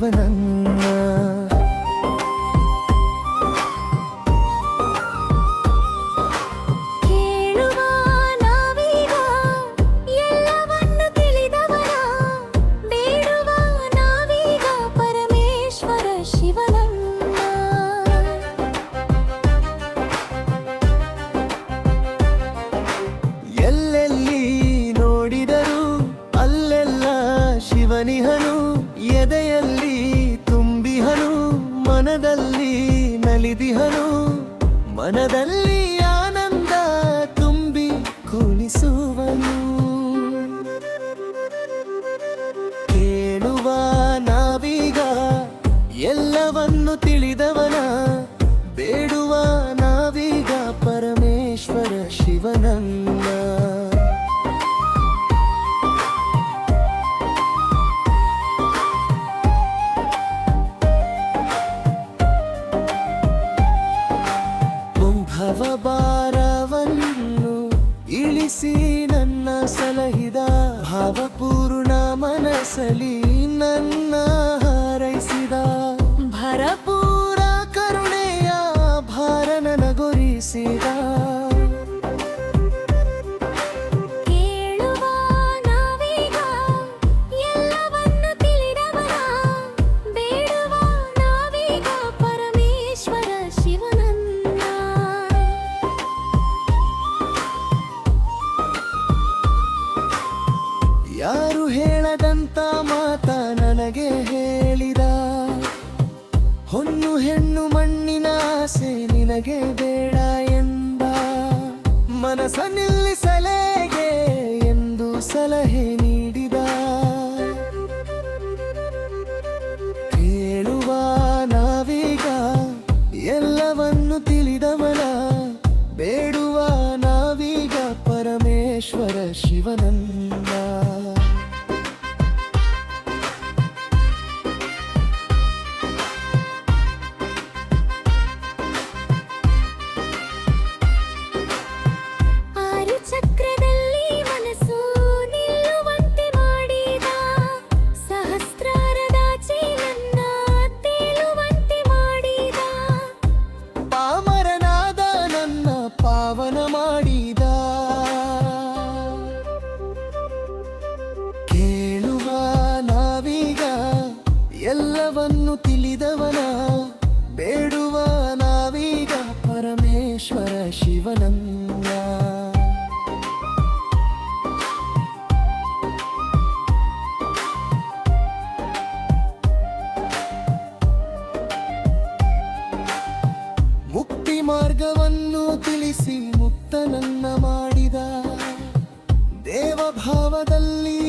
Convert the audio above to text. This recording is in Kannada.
ಶಿವನನ್ನ. ಶಿವನಿಹನು ಎದೆಯಲ್ಲಿ ತುಂಬಿಹನು, ಮನದಲ್ಲಿ ನಲಿದಿಹನು, ಮನದಲ್ಲಿ ಆನಂದ ತುಂಬಿ ಕುಣಿಸುವನು. ಕೇಳುವ ನಾವೀಗ ಎಲ್ಲವನ್ನು ತಿಳಿದವನ, ಬೇಡುವ ನಾವೀಗ ಪರಮೇಶ್ವರ ಶಿವನನ್ನ. ಭವಭಾರವನ್ನು ಇಳಿಸಿ ನನ್ನ ಸಲಹಿದ, ಭಾವಪೂರ್ಣ ಮನಸ್ಸಲಿ ನನ್ನ ಹಾರೈಸಿದ, ಭರಪೂರ ಕರುಣೆಯ ಭಾರ ನನಗೊರಿಸಿದ. ಯಾರು ಹೇಳದಂತ ಮಾತ ನನಗೆ ಹೇಳಿದ, ಹೊನ್ನು ಹೆಣ್ಣು ಮಣ್ಣಿನ ಆಸೆ ನಿನಗೆ ಬೇಡ ಎಂದ, ಮನಸ ನಿಲ್ಲಿಸಲೇಗೆ ಎಂದು ಸಲಹೆ ನೀಡಿದ. ಕೇಳುವ ನಾವೀಗ ಎಲ್ಲವನ್ನು ತಿಳಿದವನ, ಬೇಡುವ ನಾವೀಗ ಪರಮೇಶ್ವರ ಶಿವನನ್ನ. ಪಾವನ ಮಾಡಿದ. ಕೇಳುವ ನಾವೀಗ ಎಲ್ಲವನ್ನು ತಿಳಿದವನ, ಬೇಡುವ ನಾವೀಗ ಪರಮೇಶ್ವರ ಶಿವನನ್ನ. ಮುಕ್ತಿ ಮಾರ್ಗವನ್ನು ತಿಳಿಸಿ ಮುಕ್ತನನ್ನ ಮಾಡಿದ, ದೇವಭಾವದಲ್ಲಿ